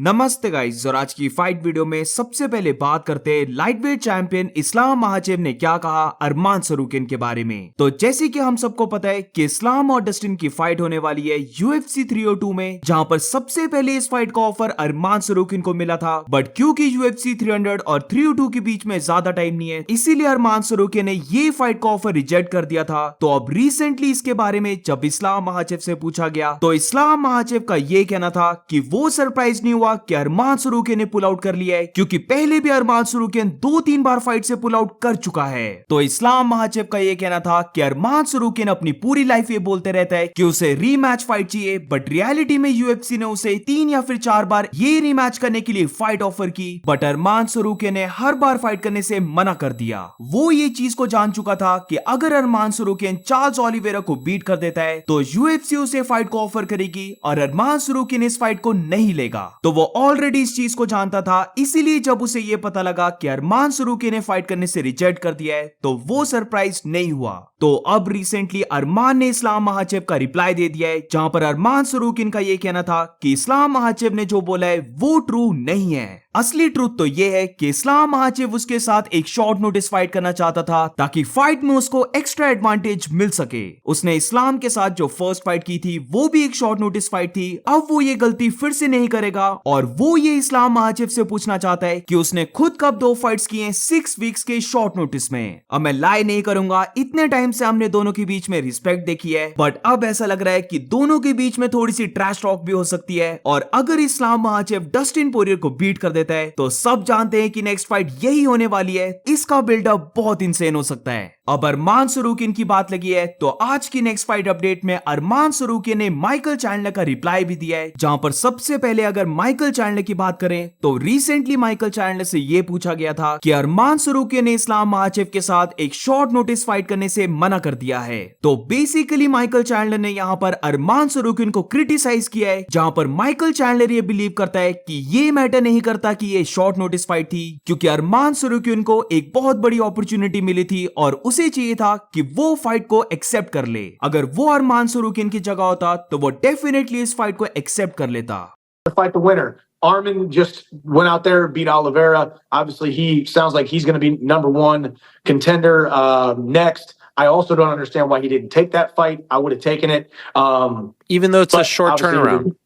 नमस्ते गाइस, और आज की फाइट वीडियो में सबसे पहले बात करते हैं लाइटवेट चैंपियन इस्लाम महाचेव ने क्या कहा अरमान सरूकिन के बारे में। तो जैसे कि हम सबको पता है कि इस्लाम और डस्टिन की फाइट होने वाली है UFC 302 में, जहां पर सबसे पहले इस फाइट का ऑफर अरमान सरूकिन को मिला था, बट क्योंकि UFC 300 और 302 के बीच में ज्यादा टाइम नहीं है, इसीलिए अरमान सरूकिन ने ये फाइट का ऑफर रिजेक्ट कर दिया था। तो अब रिसेंटली इसके बारे में जब इस्लाम महाचेव से पूछा गया तो इस्लाम महाचेव का ये कहना था कि वो सरप्राइज नहीं हुआ कि अरमान सरूकिन ने पुल आउट कर लिया है, क्योंकि पहले भी अरमान सरूकिन 2-3 बार फाइट से पुल आउट कर चुका है। तो इस्लाम महाचेव का ये कहना था कि अरमान सरूकिन अपनी पूरी लाइफ ये बोलते रहता है कि उसे रीमैच फाइट चाहिए, बट रियलिटी में यूएफसी ने उसे 3 या फिर 4 बार ये रीमैच करने के लिए फाइट ऑफर की, बट अरमान सरूकिन ने हर बार फाइट करने से मना कर दिया। वो ये चीज को जान चुका था कि अगर अरमान सरूकिन चार्ल्स ओलिवेरा को बीट कर देता है तो यूएफसी उसे फाइट को ऑफर करेगी और अरमान सरूकिन इस फाइट को नहीं लेगा। तो वो ऑलरेडी इस चीज को जानता था, इसीलिए जब उसे ये पता लगा कि अरमान सरूकिन ने फाइट करने से रिजेक्ट कर दिया है तो वो सरप्राइज नहीं हुआ। तो अब रिसेंटली अरमान ने इस्लाम महाचेव का रिप्लाई दे दिया है, जहां पर अरमान सरूकिन का ये कहना था कि इस्लाम महाचेव ने जो बोला है वो ट्रू नहीं है। असली ट्रूथ तो ये है कि इस्लाम महाचेव उसके साथ एक शॉर्ट नोटिस फाइट करना चाहता था ताकि फाइट में उसको एक्स्ट्रा एडवांटेज मिल सके। उसने इस्लाम के साथ जो फर्स्ट फाइट की थी वो भी एक शॉर्ट नोटिस फाइट थी। अब वो ये गलती फिर से नहीं करेगा और वो ये इस्लाम महाचेव से पूछना चाहता है कि उसने खुद कब 2 फाइट्स की हैं 6 वीक्स के शॉर्ट नोटिस में। अब मैं लाई नहीं करूंगा, इतने टाइम से हमने दोनों के बीच में रिस्पेक्ट देखी है, बट अब ऐसा लग रहा है कि दोनों के बीच में थोड़ी सी ट्रैश टॉक भी हो सकती है। और अगर इस्लाम महाचेव डस्टिन पोरियर को बीट कर देता है तो सब जानते हैं कि नेक्स्ट फाइट यही होने वाली है। इसका बिल्डअप बहुत इंसेन हो सकता है। अब अरमान सरूकिन की बात लगी है तो आज की नेक्स्ट फाइट अपडेट में अरमान सरूकिन ने माइकल चैंडलर का रिप्लाई भी दिया है, जहां पर सबसे पहले अगर माइकल चैंडलर की बात करें तो रिसेंटली माइकल चैंडलर से यह पूछा गया था कि अरमान सरूकिन ने इस्लाम महाचेव के साथ एक शॉर्ट नोटिस फाइट करने से मना कर दिया है। तो बेसिकली माइकल चैंडलर ने यहां पर अरमान सरूकिन को क्रिटिसाइज किया है, जहां पर माइकल चैंडलर ये बिलीव करता है कि ये मैटर नहीं करता कि ये शॉर्ट नोटिस फाइट थी, क्योंकि अरमान सरूकिन को एक बहुत बड़ी अपॉर्चुनिटी मिली थी और उसे चाहिए था कि वो फाइट को एक्सेप्ट कर ले। अगर वो अरमान सरूकिन की जगह होता तो वो डेफिनेटली इस फाइट को एक्सेप्ट कर लेता। Fight the winner. Armin just went out there, beat Oliveira. Obviously, he sounds like he's going to be #1 contender next. I also don't understand why he didn't take that fight. I would have taken it. Even though it's a short turnaround.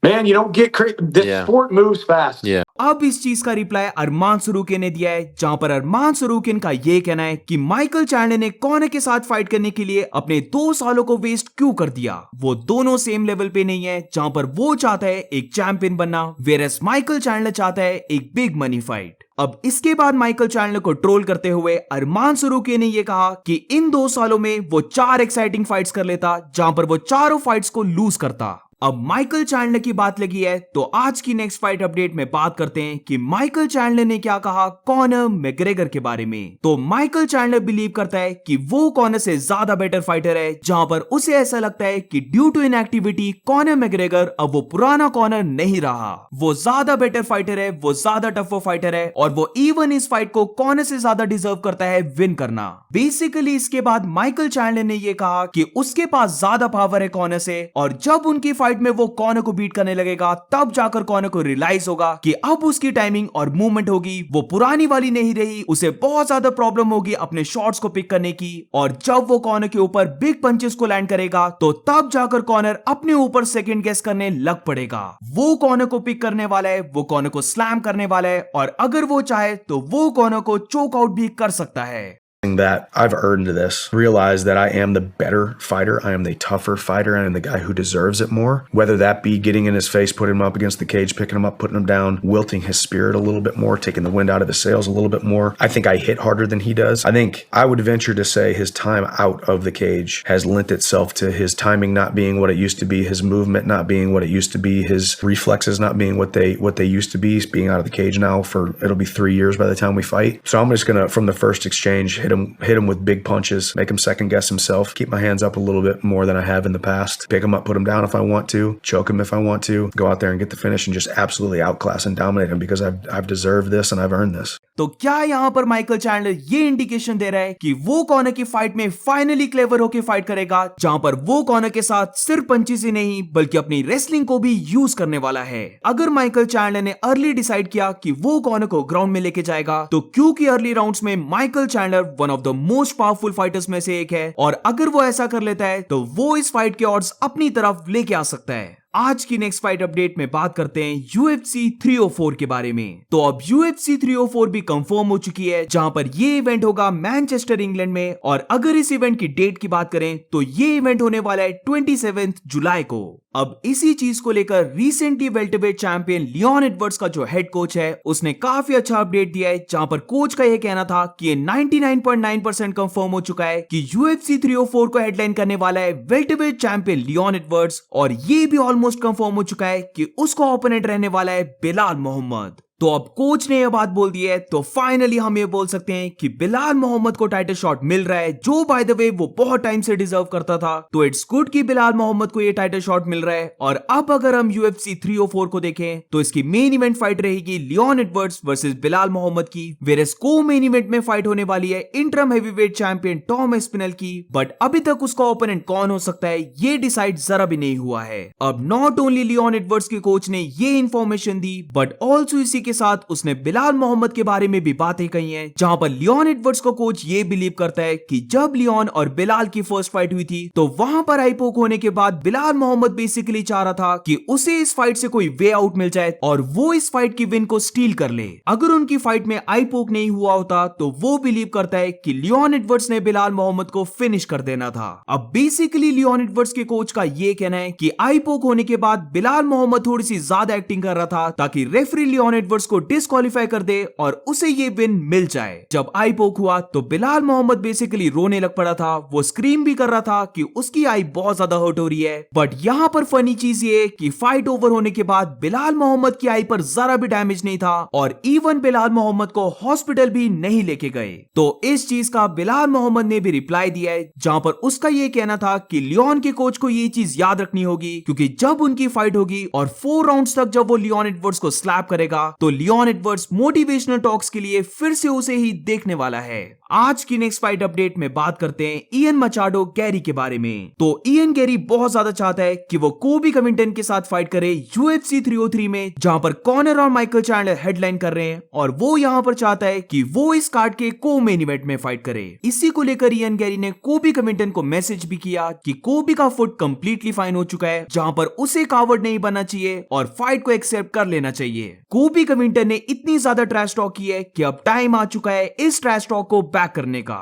Man, you don't get this sport moves fast. Yeah. अब इस चीज का reply अरमान सरूकिन ने दिया है, जहां पर अरमान सरूकिन का ये कहना है कि माइकल चैंडलर ने कॉनर के साथ फाइट करने के लिए अपने 2 सालों को वेस्ट क्यों कर दिया। वो दोनों सेम लेवल पे नहीं है, जहां पर वो चाहता है एक चैंपियन बनना, वेयरएस माइकल चैंडलर चाहता है एक बिग मनी फाइट। अब इसके बाद माइकल चैंडलर को ट्रोल करते हुए अरमान सरूकिन ने यह कहा कि इन 2 सालों में वो 4 एक्साइटिंग फाइट्स कर लेता, जहां पर वो चारों फाइट्स को लूज करता। अब माइकल चैंडलर की बात लगी है तो आज की नेक्स्ट फाइट अपडेट में बात करते हैं कि माइकल चैंडलर ने क्या कहा कॉनर मैग्रेगर के बारे में। तो माइकल चैंडलर बिलीव करता है कि वो कॉनर से ज्यादा बेटर फाइटर है, जहां पर उसे ऐसा लगता है कि due to inactivity Conor McGregor अब वो पुराना कॉनर नहीं रहा। वो ज्यादा बेटर फाइटर है, वो ज्यादा टफर फाइटर है और वो इवन इस फाइट को कॉनर से ज्यादा डिजर्व करता है विन करना। बेसिकली इसके बाद माइकल चैंडलर ने यह कहा कि उसके पास ज्यादा पावर है कॉनर से, और जब उनकी फाइट में वो कॉनर को बीट करने लगेगा तब जाकर कॉनर को रियलाइज होगा कि अब उसकी टाइमिंग और मूवमेंट होगी वो पुरानी वाली नहीं रही। उसे बहुत ज्यादा प्रॉब्लम होगी अपने शॉट्स को पिक करने की, और जब वो कॉनर के ऊपर बिग पंचेस को लैंड करेगा तो तब जाकर कॉनर अपने ऊपर सेकंड गेस करने लग पड़ेगा। वो कॉनर को पिक करने वाला है, वो कॉनर को स्लैम करने वाला है, और अगर वो चाहे तो वो कॉनर को चोक आउट भी कर सकता है। That I've earned this, realize that I am the better fighter, I am the tougher fighter, I am the guy who deserves it more, whether that be getting in his face, putting him up against the cage, picking him up, putting him down, wilting his spirit a little bit more, taking the wind out of his sails a little bit more. I think I hit harder than he does. I think I would venture to say his time out of the cage has lent itself to his timing not being what it used to be, his movement not being what it used to be, his reflexes not being what they used to be. He's being out of the cage now for it'll be 3 years by the time we fight. So I'm just gonna, from the first exchange, hit him with big punches, make him second guess himself, keep my hands up a little bit more than I have in the past, pick him up, put him down if I want to, choke him if I want to, go out there and get the finish and just absolutely outclass and dominate him because I've deserved this and I've earned this. तो क्या यहाँ पर Michael Chandler ये indication दे रहा है कि वो Connor की फाइट में फाइनली क्लेवर होकर फाइट करेगा, जहां पर वो कॉनर के साथ सिर्फ पंचेस ही नहीं बल्कि अपनी रेसलिंग को भी यूज करने वाला है। अगर माइकल चैंडलर ने अर्ली डिसाइड किया कि वो कॉनर को ग्राउंड में लेके जाएगा, तो क्योंकि अर्ली राउंड्स में Michael Chandler one of the most powerful fighters में से एक है, और अगर वो ऐसा कर लेता है तो वो इस फाइट के ऑड्स अपनी तरफ लेके आ सकता है। आज की नेक्स्ट फाइट अपडेट में बात करते हैं UFC 304 के बारे में। तो अब UFC 304 भी कंफर्म हो चुकी है, जहां पर ये इवेंट होगा मैनचेस्टर इंग्लैंड में। और अगर इस इवेंट की डेट की बात करें तो ये इवेंट होने वाला है 27 जुलाई को। अब इसी चीज को लेकर recently welterweight champion Leon Edwards का जो हेड कोच है उसने काफी अच्छा अपडेट दिया है, जहां पर कोच का यह कहना था कि ये 99.9% कंफर्म हो चुका है कि UFC 304 को हेडलाइन करने वाला है वेल्टरवेट चैंपियन लियोन एडवर्ड्स, और ये भी ऑलमोस्ट कंफर्म हो चुका है कि उसका ओपोनेंट रहने वाला है बिलाल मोहम्मद। तो अब कोच ने यह बात बोल दी है, तो फाइनली हम ये बोल सकते हैं कि बिलाल मोहम्मद को टाइटल शॉट मिल रहा है, जो बाय द वे वो बहुत टाइम से डिजर्व करता था। तो इट्स गुड कि बिलाल मोहम्मद को ये टाइटल शॉट मिल रहा है। और अब अगर हम UFC 304 को देखें तो इसकी मेन इवेंट फाइट रहेगी Leon Edwards versus Belal Muhammad की, वेरेस को मेन इवेंट में फाइट होने वाली है interim heavyweight champion Tom Aspinall की। बट अभी तक उसका ओपोनेंट कौन हो सकता है ये डिसाइड जरा भी नहीं हुआ है। अब नॉट ओनली लियोन एडवर्ड्स के कोच ने ये इंफॉर्मेशन दी, बट ऑल्सो इसी के साथ उसने बिलाल मोहम्मद के बारे में भी बातें कही हैं, जहां पर लियोन एडवर्ड्स को कोच ये बिलीव करता है कि जब लियोन और बिलाल की फर्स्ट फाइट हुई थी तो वहां पर आई पोक होने के बाद बिलाल मोहम्मद बेसिकली चाह रहा था कि उसे इस फाइट से कोई वे आउट मिल जाए और वो इस फाइट की विन को स्टील कर ले। अगर उनकी फाइट में आई पोक नहीं हुआ होता तो वो बिलीव करता है कि लियोन एडवर्ड्स ने बिलाल मोहम्मद को फिनिश कर देना था। अब बेसिकली लियोन एडवर्ड्स के कोच का ये कहना है कि आई पोक होने के बाद बिलाल मोहम्मद थोड़ी सी ज्यादा एक्टिंग कर रहा था ताकि रेफरी लियोन एडवर्ड्स को डिस्क्वालीफाई कर दे और उसे ये विन मिल जाए। जब आई पोक हुआ तो बिलाल मोहम्मद बेसिकली रोने लग पड़ा था, वो स्क्रीम भी कर रहा था कि उसकी आई बहुत ज्यादा हर्ट हो रही है। बट यहाँ पर फनी चीज ये कि फाइट ओवर होने के बाद बिलाल मोहम्मद की आई पर जरा भी डैमेज नहीं था और इवन बिलाल मोहम्मद को हॉस्पिटल भी नहीं लेके गए। तो इस चीज का बिलाल मोहम्मद ने भी रिप्लाई दिया है, जहां पर उसका ये कहना था कि लियोन के कोच को ये चीज याद रखनी होगी, क्योंकि जब उनकी फाइट होगी और 4 राउंड्स तक जब वो लियोन एडवर्ड्स को स्लैप करेगा तो लियोन एडवर्ड्स मोटिवेशनल टॉक्स के लिए फिर से उसे ही देखने वाला है। आज की नेक्स्ट फाइट अपडेट में बात करते हैं इयन मचाडो गैरी के बारे में। तो इयन गैरी बहुत ज्यादा चाहता है कि वो कोबी कविंटन के साथ फाइट करे UFC 303 में, जहां पर कॉनर और माइकल चैंडलर हेडलाइन कर रहे हैं, और वो यहां पर चाहता है कि वो इस कार्ड के को मेन इवेंट में फाइट करे। इसी को लेकर इयन गैरी ने कोबी कविंटन को मैसेज भी किया कि कोबी का फुट कंप्लीटली फाइन हो चुका है, जहां पर उसे कावर्ड नहीं बनना चाहिए और फाइट को एक्सेप्ट कर लेना चाहिए। कोबी कविंटन ने इतनी ज्यादा ट्रैश टॉक की है कि अब टाइम आ चुका है इस ट्रैश टॉक को बैक करने का।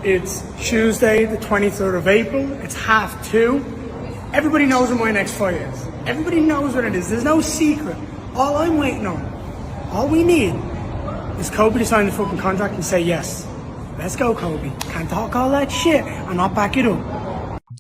It's Tuesday, the 23rd of April. It's 2:30. Everybody knows when my next fight is. Everybody knows what it is. There's no secret. All I'm waiting on, all we need is Kobe to sign the fucking contract and say yes. Let's go, Kobe. Can't talk all that shit and not back it up.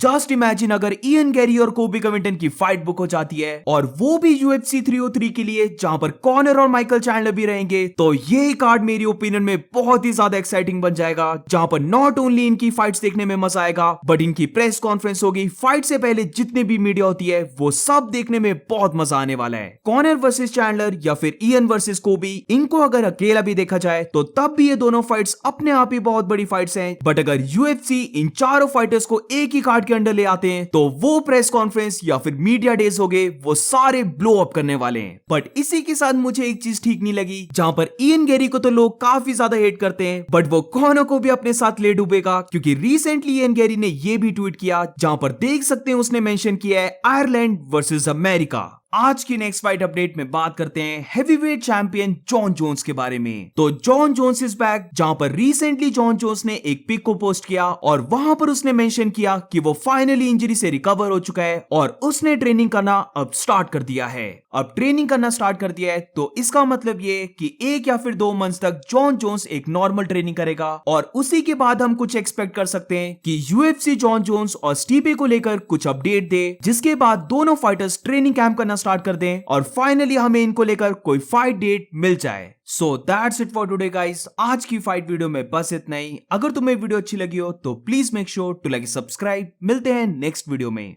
Just imagine अगर Ian Gary और कोबी कविंटन की fight book हो जाती है, और वो भी UFC 303 के लिए, जहां पर कॉनर और माइकल चैंडलर भी रहेंगे, तो ये कार्ड मेरी ओपिनियन में बहुत ही ज्यादा एक्साइटिंग बन जाएगा, जहां पर नॉट ओनली इनकी फाइट्स देखने में मजा आएगा बट इनकी प्रेस कॉन्फ्रेंस होगी, फाइट से पहले जितने भी मीडिया होती है वो सब देखने में बहुत मजा आने वाला है। कॉनर वर्सेस चैंडलर या फिर इयन वर्सेस कोबी, इनको अगर अकेला भी देखा जाए तो तब भी ये दोनों फाइट्स अपने आप ही बहुत बड़ी फाइट्स हैं, बट अगर UFC इन चारों फाइटर्स को एक ही कार्ड के अंडर ले आते हैं तो वो प्रेस कॉन्फ्रेंस या फिर मीडिया डेज हो गए वो सारे ब्लो अप करने वाले हैं। बट इसी के साथ मुझे एक चीज ठीक नहीं लगी, जहां पर इयन गैरी को तो लोग काफी ज्यादा हेट करते हैं, बट वो कॉनर को भी अपने साथ ले डूबेगा, क्योंकि रिसेंटली इयन गैरी ने ये भी ट्वीट किया, जहां पर देख सकते हैं उसने मेंशन किया है आयरलैंड वर्सेस अमेरिका। आज की नेक्स्ट फाइट अपडेट में बात करते हैं हेवीवेट चैंपियन जॉन जोन्स के बारे में। तो जॉन जोन्स इज बैक, जहां पर रिसेंटली जॉन जोन्स ने एक पिक को पोस्ट किया और वहां पर उसने मेंशन किया कि वो फाइनली इंजरी से रिकवर हो चुका है और उसने ट्रेनिंग करना अब स्टार्ट कर दिया है। अब ट्रेनिंग करना स्टार्ट कर दिया है तो इसका मतलब ये कि 1 या फिर 2 मंथ्स तक जॉन जोन्स एक नॉर्मल ट्रेनिंग करेगा, और उसी के बाद हम कुछ एक्सपेक्ट कर सकते हैं कि UFC जॉन जोन्स और स्टीपे को लेकर कुछ अपडेट दे, जिसके बाद दोनों फाइटर्स ट्रेनिंग कैंप करना स्टार्ट कर दें और फाइनली हमें इनको लेकर कोई फाइट डेट मिल जाए। So that's it for today guys. आज की फाइट वीडियो में बस इतना ही। अगर तुम्हें वीडियो अच्छी लगी हो तो please make sure to like subscribe. मिलते हैं नेक्स्ट वीडियो में।